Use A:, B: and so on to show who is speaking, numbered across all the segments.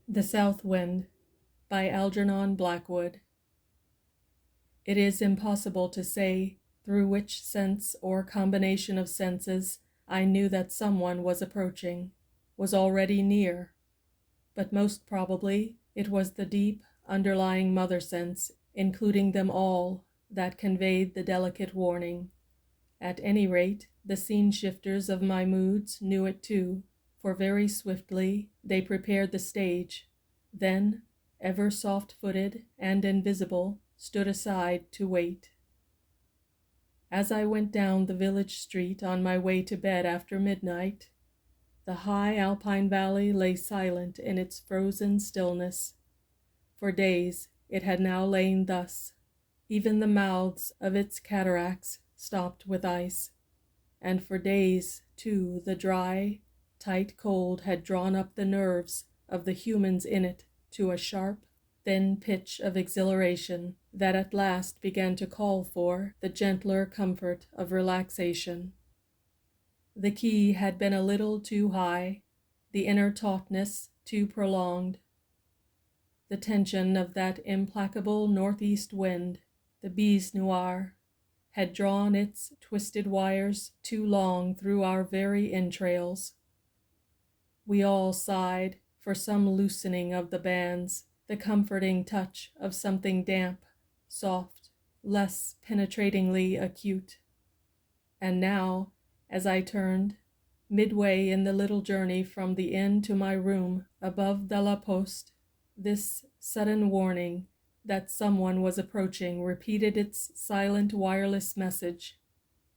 A: The South Wind by Algernon Blackwood. It is impossible to say through which sense or combination of senses I knew that someone was approaching, was already near, but most probably it was the deep, underlying mother sense, including them all, that conveyed the delicate warning. At any rate, the scene shifters of my moods knew it too, for very swiftly they prepared the stage, then, ever soft-footed and invisible, stood aside to wait. As I went down the village street on my way to bed after midnight, the high alpine valley lay silent in its frozen stillness. For days it had now lain thus, even the mouths of its cataracts stopped with ice, and for days, too, the dry, tight cold had drawn up the nerves of the humans in it to a sharp, thin pitch of exhilaration that at last began to call for the gentler comfort of relaxation. The key had been a little too high, the inner tautness too prolonged. The tension of that implacable northeast wind, the bise noire, had drawn its twisted wires too long through our very entrails. We all sighed for some loosening of the bands, the comforting touch of something damp, soft, less penetratingly acute. And now, as I turned, midway in the little journey from the inn to my room above the La Poste, this sudden warning that someone was approaching repeated its silent wireless message,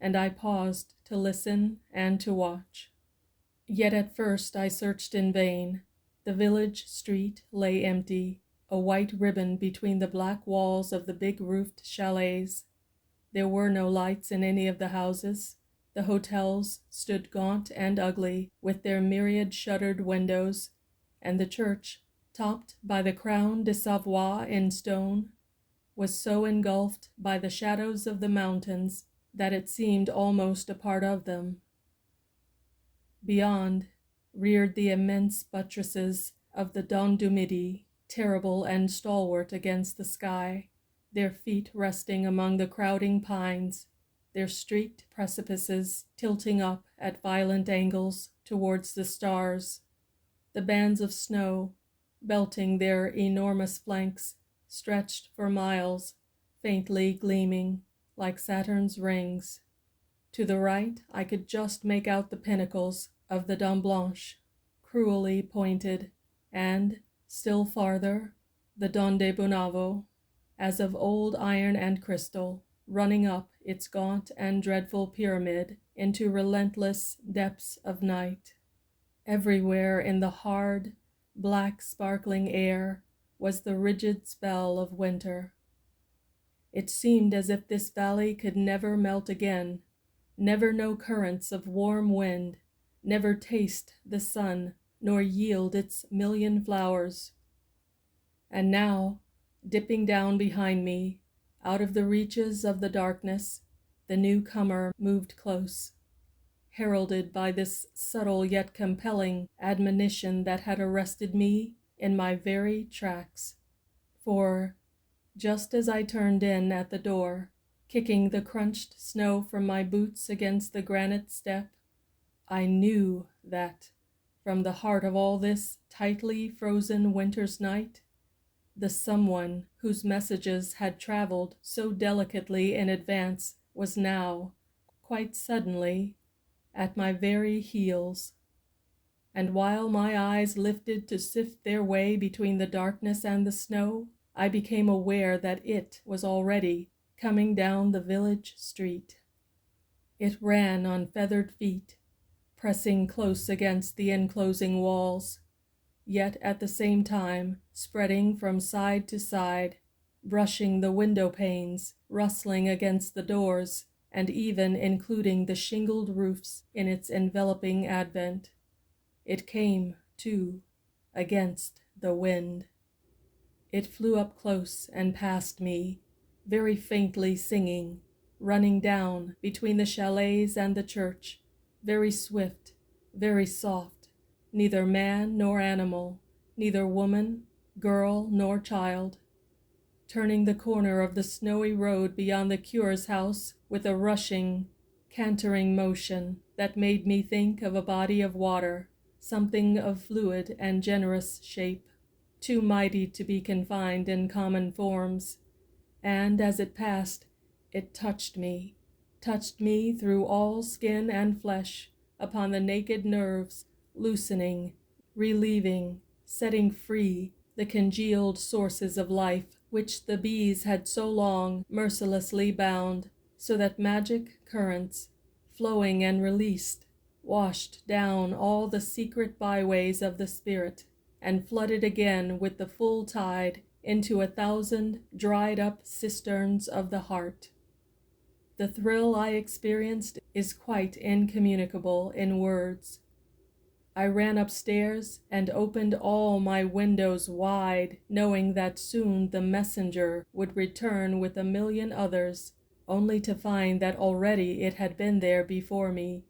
A: and I paused to listen and to watch. Yet at first I searched in vain. The village street lay empty, a white ribbon between the black walls of the big-roofed chalets. There were no lights in any of the houses. The hotels stood gaunt and ugly, with their myriad shuttered windows, and the church, topped by the Crown de Savoie in stone, was so engulfed by the shadows of the mountains that it seemed almost a part of them. Beyond, reared the immense buttresses of the Dent du Midi, terrible and stalwart against the sky, their feet resting among the crowding pines, their streaked precipices tilting up at violent angles towards the stars. The bands of snow, belting their enormous flanks, stretched for miles, faintly gleaming like Saturn's rings. To the right I could just make out the pinnacles of the Dent Blanche, cruelly pointed, and, still farther, the Dent de Bonavo, as of old iron and crystal, running up its gaunt and dreadful pyramid into relentless depths of night. Everywhere in the hard, black sparkling air was the rigid spell of winter. It seemed as if this valley could never melt again, never know currents of warm wind, never taste the sun, nor yield its million flowers. And now, dipping down behind me, out of the reaches of the darkness, the newcomer moved close, heralded by this subtle yet compelling admonition that had arrested me in my very tracks. For, just as I turned in at the door, kicking the crunched snow from my boots against the granite step, I knew that, from the heart of all this tightly frozen winter's night, the someone whose messages had traveled so delicately in advance was now, quite suddenly, at my very heels. And while my eyes lifted to sift their way between the darkness and the snow, I became aware that it was already coming down the village street. It ran on feathered feet, pressing close against the enclosing walls, yet at the same time spreading from side to side, brushing the window panes, rustling against the doors, and even including the shingled roofs in its enveloping advent. It came, too, against the wind. It flew up close and past me, very faintly singing, running down between the chalets and the church, very swift, very soft, neither man nor animal, neither woman, girl, nor child. Turning the corner of the snowy road beyond the cure's house with a rushing, cantering motion that made me think of a body of water, something of fluid and generous shape, too mighty to be confined in common forms. And as it passed, it touched me through all skin and flesh, upon the naked nerves, loosening, relieving, setting free the congealed sources of life which the bees had so long mercilessly bound, so that magic currents, flowing and released, washed down all the secret byways of the spirit, and flooded again with the full tide into 1,000 dried-up cisterns of the heart. The thrill I experienced is quite incommunicable in words. I ran upstairs and opened all my windows wide, knowing that soon the messenger would return with 1,000,000 others, only to find that already it had been there before me.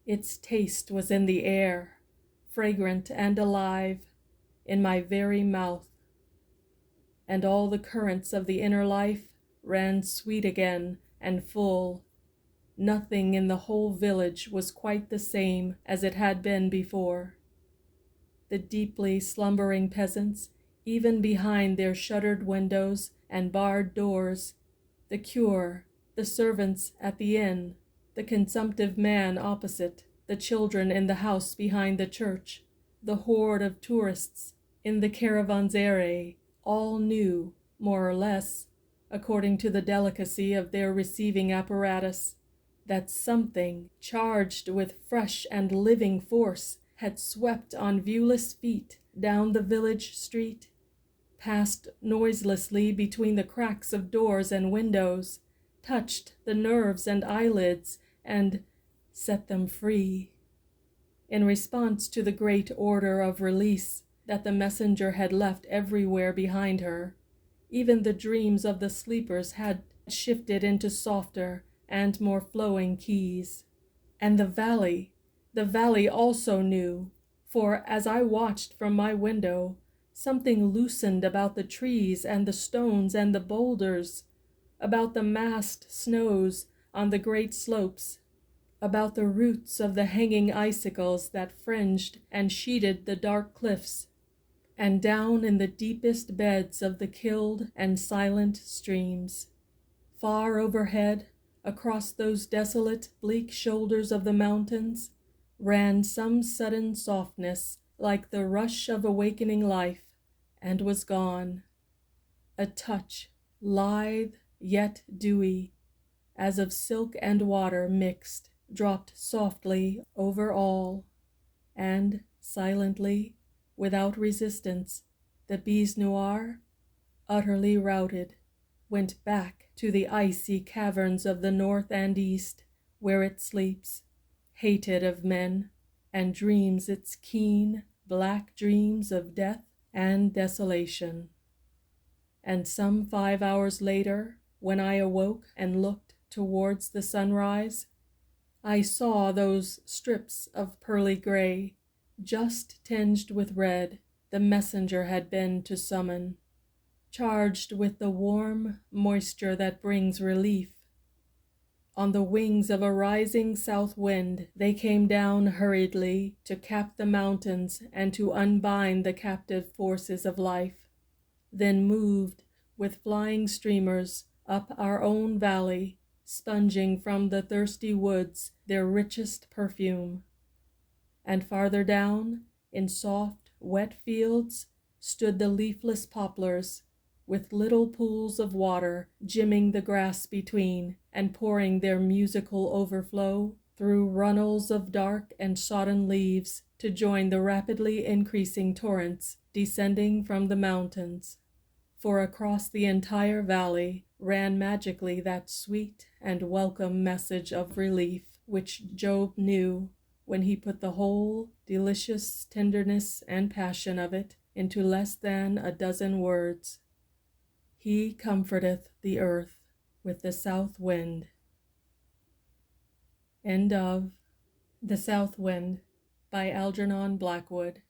A: Its taste was in the air, fragrant and alive, in my very mouth. And all the currents of the inner life ran sweet again and full. Nothing in the whole village was quite the same as it had been before. The deeply slumbering peasants, even behind their shuttered windows and barred doors, the cure, the servants at the inn, the consumptive man opposite, the children in the house behind the church, the horde of tourists in the caravanserai, all knew, more or less, according to the delicacy of their receiving apparatus, that something charged with fresh and living force had swept on viewless feet down the village street, passed noiselessly between the cracks of doors and windows, touched the nerves and eyelids, and set them free. In response to the great order of release that the messenger had left everywhere behind her, even the dreams of the sleepers had shifted into softer and more flowing keys. And the valley also knew, for as I watched from my window, something loosened about the trees and the stones and the boulders, about the massed snows on the great slopes, about the roots of the hanging icicles that fringed and sheeted the dark cliffs, and down in the deepest beds of the killed and silent streams. Far overhead, across those desolate, bleak shoulders of the mountains, ran some sudden softness like the rush of awakening life, and was gone. A touch, lithe yet dewy, as of silk and water mixed, dropped softly over all, and silently, without resistance, the Bise Noire, utterly routed, went back to the icy caverns of the north and east, where it sleeps, hated of men, and dreams its keen, black dreams of death and desolation. And some 5 hours later, when I awoke and looked towards the sunrise, I saw those strips of pearly gray, just tinged with red, the messenger had been to summon, charged with the warm moisture that brings relief. On the wings of a rising south wind, they came down hurriedly to cap the mountains and to unbind the captive forces of life, then moved with flying streamers up our own valley, sponging from the thirsty woods their richest perfume. And farther down, in soft, wet fields, stood the leafless poplars, with little pools of water jimming the grass between, and pouring their musical overflow through runnels of dark and sodden leaves to join the rapidly increasing torrents descending from the mountains. For across the entire valley ran magically that sweet and welcome message of relief which Job knew when he put the whole delicious tenderness and passion of it into less than a dozen words. He comforteth the earth with the south wind. End of The South Wind by Algernon Blackwood.